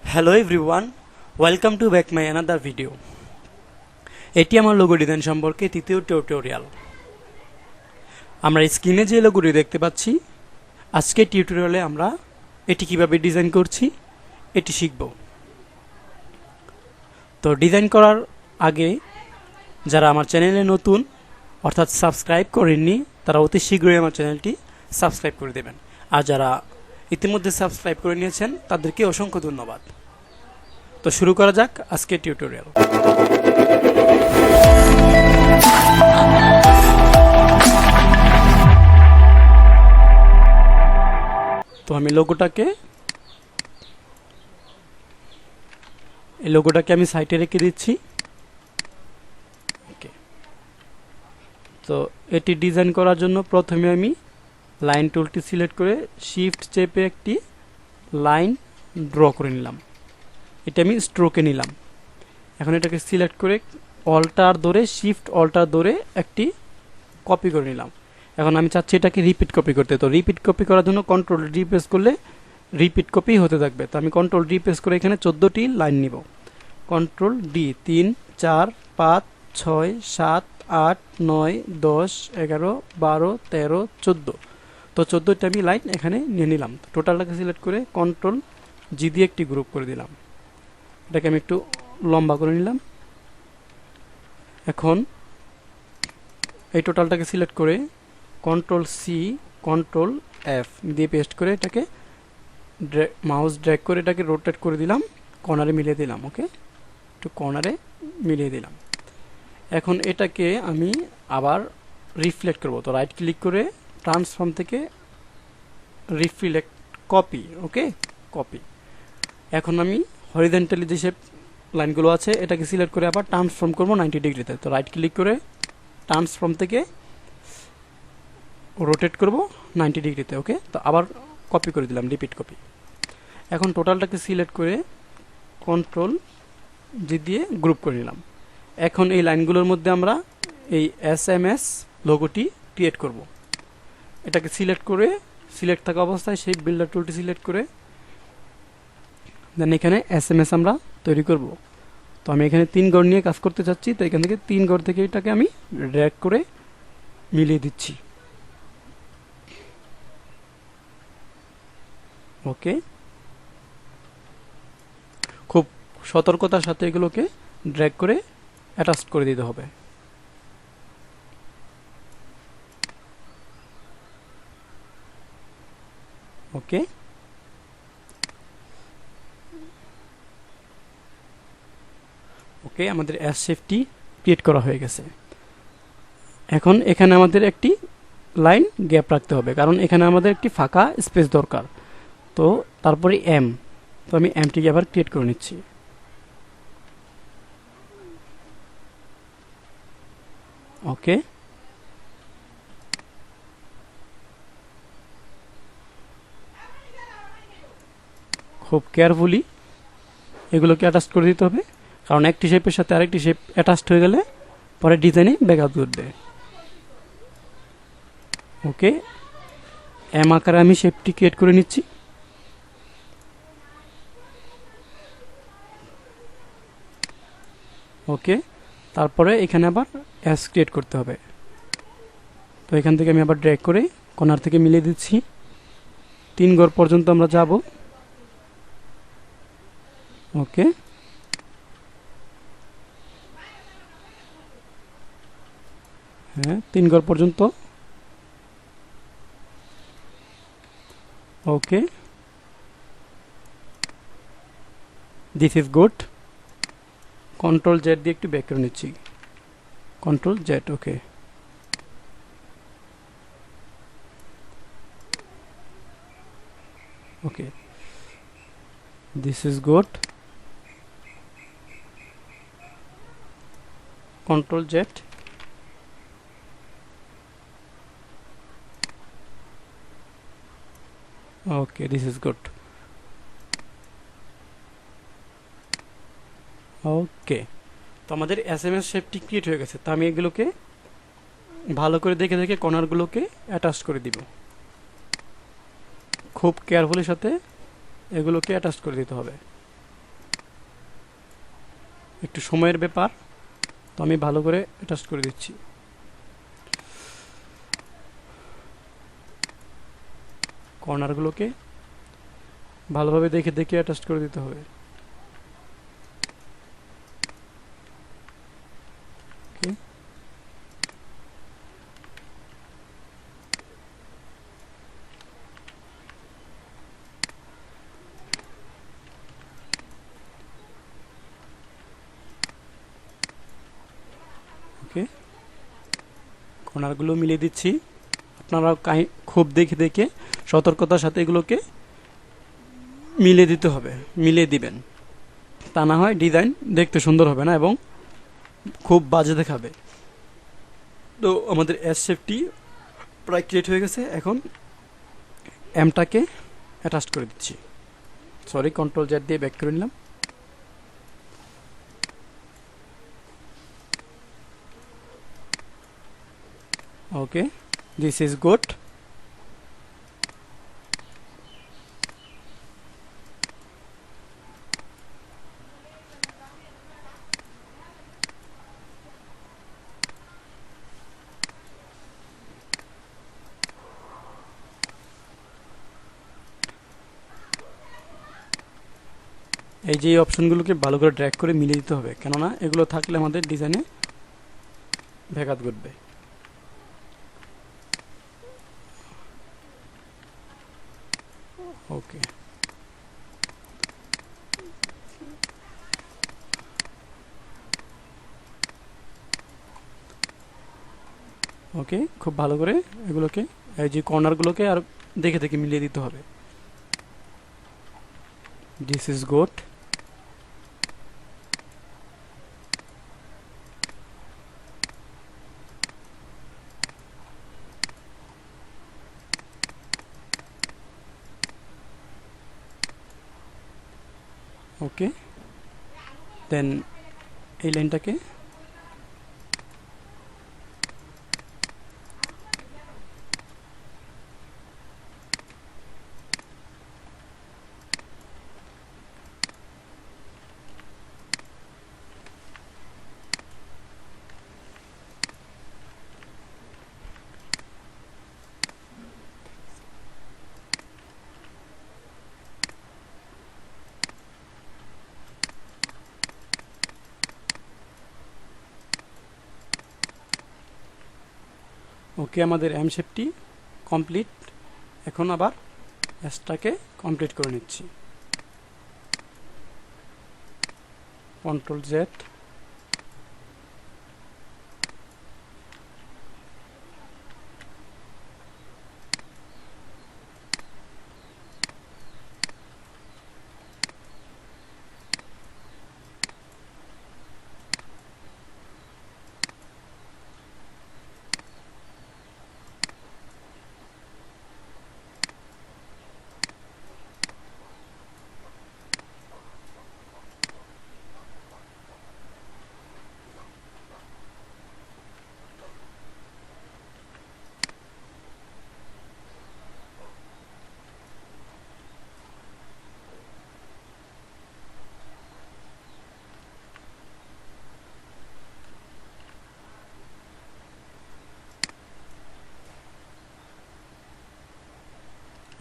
Hello everyone, welcome to back my another video. এটি আমার logo design সম্পর্কে তৃতীয় টিউটোরিয়াল। আমরা স্ক্রিনে যে লোগোটি দেখতে পাচ্ছি, আজকে টিউটোরিয়ালে আমরা এটি কিভাবে ডিজাইন করছি এটি শিখব। তো ডিজাইন করার আগে যারা আমার চ্যানেলে নতুন অর্থাৎ সাবস্ক্রাইব করেননি তারা অতি শীঘ্রই আমার চ্যানেলটি সাবস্ক্রাইব করে দেবেন, আর যারা ইতিমধ্যে সাবস্ক্রাইব করে নিয়েছেন তাদেরকে অসংখ্য ধন্যবাদ। তো শুরু করা যাক আজকের টিউটোরিয়াল। তো আমি লোগোটাকে আমি সাইডে রেখে দিচ্ছি। ওকে, তো এটি ডিজাইন করার জন্য প্রথমে আমি লাইন টুলটি সিলেক্ট করে শিফট চেপে একটি লাইন ড্র করে নিলাম। এটা আমি স্ট্রোকে নিলাম। এখন এটাকে সিলেক্ট করে অল্টার ধরে শিফট অল্টার ধরে একটি কপি করে নিলাম। এখন আমি চাচ্ছি এটাকে রিপিট কপি করতে। তো রিপিট কপি করার জন্য কন্ট্রোল ডি প্রেস করলে রিপিট কপি হতে থাকবে। তো আমি কন্ট্রোল ডি প্রেস করে এখানে 14টি লাইন নিব। Control D 3 4 5 6 7 8 9 10 11 12 13 14। তো 14টা আমি লাইন এখানে নিয়ে নিলাম। টোটালটাকে সিলেক্ট করে কন্ট্রোল জি দিয়ে একটি গ্রুপ করে দিলাম। এটাকে আমি একটু লম্বা করে নিলাম। এখন এই টোটালটাকে সিলেক্ট করে কন্ট্রোল সি কন্ট্রোল এফ দিয়ে পেস্ট করে এটাকে মাউস ড্র্যাগ করে এটাকে রোটেট করে দিলাম, কর্নারে মিলিয়ে দিলাম। ওকে, একটু কর্নারে মিলিয়ে দিলাম। এখন এটাকে আমি আবার রিফ্লেক্ট করব। তো রাইট ক্লিক করে ট্রান্সফর্ম থেকে রিফ্লেক্ট কপি। ওকে, কপি। এখন আমি হরিজন্টালি যেসব লাইনগুলো আছে এটাকে সিলেক্ট করে আবার ট্রান্সফর্ম করব 90 ডিগ্রিতে। তো রাইট ক্লিক করে ট্রান্সফর্ম থেকে রোটেট করব 90 ডিগ্রিতে। ওকে, তো আবার কপি করে দিলাম, রিপিট কপি। এখন টোটালটাকে সিলেক্ট করে কন্ট্রোল জি দিয়ে গ্রুপ করে নিলাম। এখন এই লাইনগুলোর মধ্যে আমরা এই এসএমএস লোগোটি ক্রিয়েট করব। এটাকে সিলেক্ট করে সিলেক্ট থাকা অবস্থায় সেই বিল্ডার টুলটি সিলেক্ট করে দেন এখানে এসএমএস আমরা তৈরি করব। তো আমি এখানে 3 ঘর নিয়ে কাজ করতে চাচ্ছি। তো এখান থেকে 3 ঘর থেকে এটাকে আমি ড্র্যাগ করে মিলিয়ে দিচ্ছি। ওকে, খুব সতর্কতার সাথে এগুলোকে ড্র্যাগ করে অ্যাটাচ করে দিতে হবে। ওকে, ওকে, আমাদের এস শেপটি ক্রিয়েট করা হয়ে গেছে। এখন এখানে আমাদের একটি লাইন গ্যাপ রাখতে হবে, কারণ এখানে আমাদের একটি ফাঁকা স্পেস দরকার। তো তারপরে এম, তো আমি এমটিকে আবার ক্রিয়েট করে নিচ্ছি। ওকে, খুব কেয়ারফুলি এগুলোকে অ্যাটাচ করে দিতে হবে, কারণ একটি শেপের সাথে আরেকটি শেপ অ্যাটাচড হয়ে গেলে পরে ডিজাইনে ব্যাঘাত ঘটবে। ওকে, এম আকারে আমি শেপটি ক্রিয়েট করে নিচ্ছি। ওকে, তারপরে এখানে আবার এস ক্রিয়েট করতে হবে। তো এখান থেকে আমি আবার ড্র্যাগ করে কর্নার থেকে মিলিয়ে দিচ্ছি। 3 ঘর পর্যন্ত আমরা যাব। ওকে, হ্যাঁ, 3 ঘর পর্যন্ত। Okay, this is good. Control Z দিয়ে একটু ব্যাক করে নিচ্ছি। Control Z. Okay, okay, this is good. Control Z. Okay, this is good. Okay, তো আমাদের এসএমএস শেপটি ক্রিয়েট হয়ে গেছে। তো আমি এগুলোকে ভালো করে দেখে দেখে কর্নারগুলোকে অ্যাটাচ করে দিব। খুব কেয়ারফুলের সাথে এগুলোকে অ্যাটাচ করে দিতে হবে। একটু সময়ের ব্যাপার, তো আমি ভালো করে অ্যাটাচ করে দিচ্ছি। কর্নারগুলোকে ভালোভাবে দেখে দেখে অ্যাটাচ করে দিতে হবে। ওকে, ওকে, কর্নারগুলো মিলিয়ে দিচ্ছি। আপনারা খুব দেখে দেখে সতর্কতার সাথে এগুলোকে মিলিয়ে দিতে হবে, মিলিয়ে দিবেন, তা না হয় ডিজাইন দেখতে সুন্দর হবে না এবং খুব বাজে দেখাবে। তো আমাদের এস শেপটি প্রায় ক্রিয়েট হয়ে গেছে। এখন এমটাকে অ্যাটাচ করে দিচ্ছি। সরি, কন্ট্রোল জেড দিয়ে ব্যাক করে নিলাম। ওকে, দিস ইজ গুড। এই যে অপশনগুলোকে ভালো করে ড্র্যাগ করে মিলিয়ে দিতে হবে, কেননা এগুলো থাকলে আমাদের ডিজাইনে ব্যাঘাত ঘটবে। ওকে, ওকে, খুব ভালো করে এগুলোকে, এই যে কর্নারগুলোকে আর দেখে দেখে মিলিয়ে দিতে হবে। This is good. Okay, then এই লাইনটাকে ওকে, আমাদের এম শেপটি কমপ্লিট। এখন আবার এসটাকে কমপ্লিট করে নিচ্ছি। Control Z,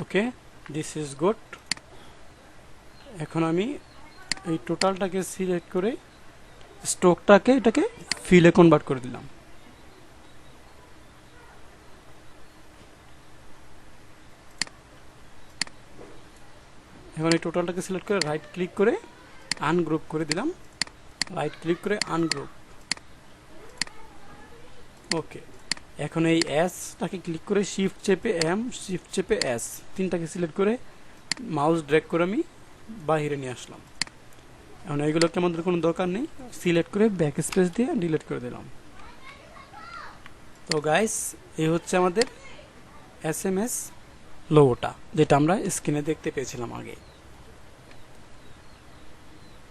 okay, this is good. এখন আমি এই টোটালটাকে সিলেক্ট করে স্ট্রোকটাকে এটাকে ফিলে কনভার্ট করে দিলাম। এখন এই টোটালটাকে সিলেক্ট করে রাইট ক্লিক করে আনগ্রুপ করে দিলাম। রাইট ক্লিক করে আনগ্রুপ। ওকে, এখন এই এসটাকে ক্লিক করে শিফট চেপে এম, শিফট চেপে এস, তিনটাকে সিলেক্ট করে মাউস ড্র্যাগ করে আমি বাহিরে নিয়ে আসলাম। এখন এইগুলোকে আমাদের কোনো দরকার নেই, সিলেক্ট করে ব্যাক স্পেস দিয়ে ডিলিট করে দিলাম। তো গাইস, এই হচ্ছে আমাদের এসএমএস লোগোটা, যেটা আমরা স্ক্রিনে দেখতে পেয়েছিলাম আগে।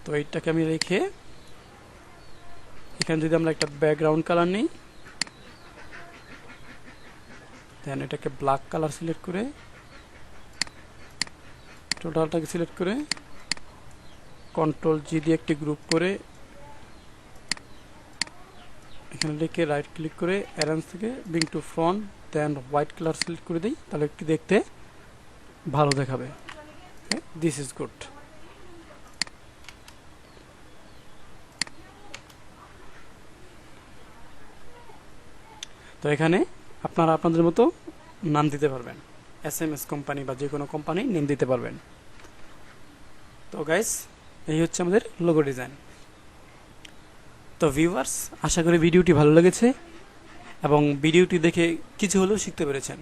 তো এইটাকে আমি রেখে এখানে যদি আমরা একটা ব্যাকগ্রাউন্ড কালার নিই, দেন এটাকে ব্ল্যাক কালার সিলেক্ট করে টোটালটাকে সিলেক্ট করে কন্ট্রোল জি দিয়ে একটি গ্রুপ করে এখানে রেখে রাইট ক্লিক করে অ্যারেঞ্জ থেকে bring to front then white colour select করে দিই, তাহলে একটু দেখতে ভালো দেখাবে। This is good. তো এখানে আপনারা আপনাদের মতো নাম দিতে পারবেন, SMS কোম্পানি বা যে কোনো কোম্পানি নেম দিতে পারবেন। তো গাইস, এই হচ্ছে আমাদের লোগো ডিজাইন। তো ভিউয়ার্স, আশা করি ভিডিওটি ভালো লেগেছে এবং ভিডিওটি দেখে কিছু হলেও শিখতে পেরেছেন।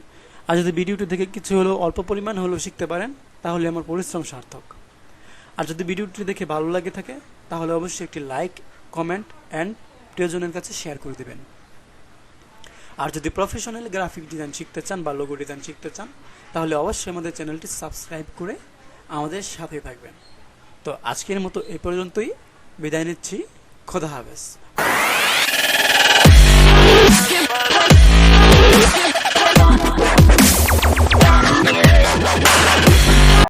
আর যদি ভিডিওটি দেখে কিছু হলেও অল্প পরিমাণ হলেও শিখতে পারেন, তাহলে আমার পরিশ্রম সার্থক। আর যদি ভিডিওটি দেখে ভালো লাগে থাকে, তাহলে অবশ্যই একটি লাইক, কমেন্ট অ্যান্ড প্রিয়জনের কাছে শেয়ার করে দেবেন। আর যদি প্রফেশনাল গ্রাফিক ডিজাইন শিখতে চান বা লোগো ডিজাইন শিখতে চান, তাহলে অবশ্যই আমাদের চ্যানেলটি সাবস্ক্রাইব করে আমাদের সাথে থাকবেন। তো আজকের মতো এই পর্যন্তই, বিদায় নিচ্ছি। খোদা হাফেজ।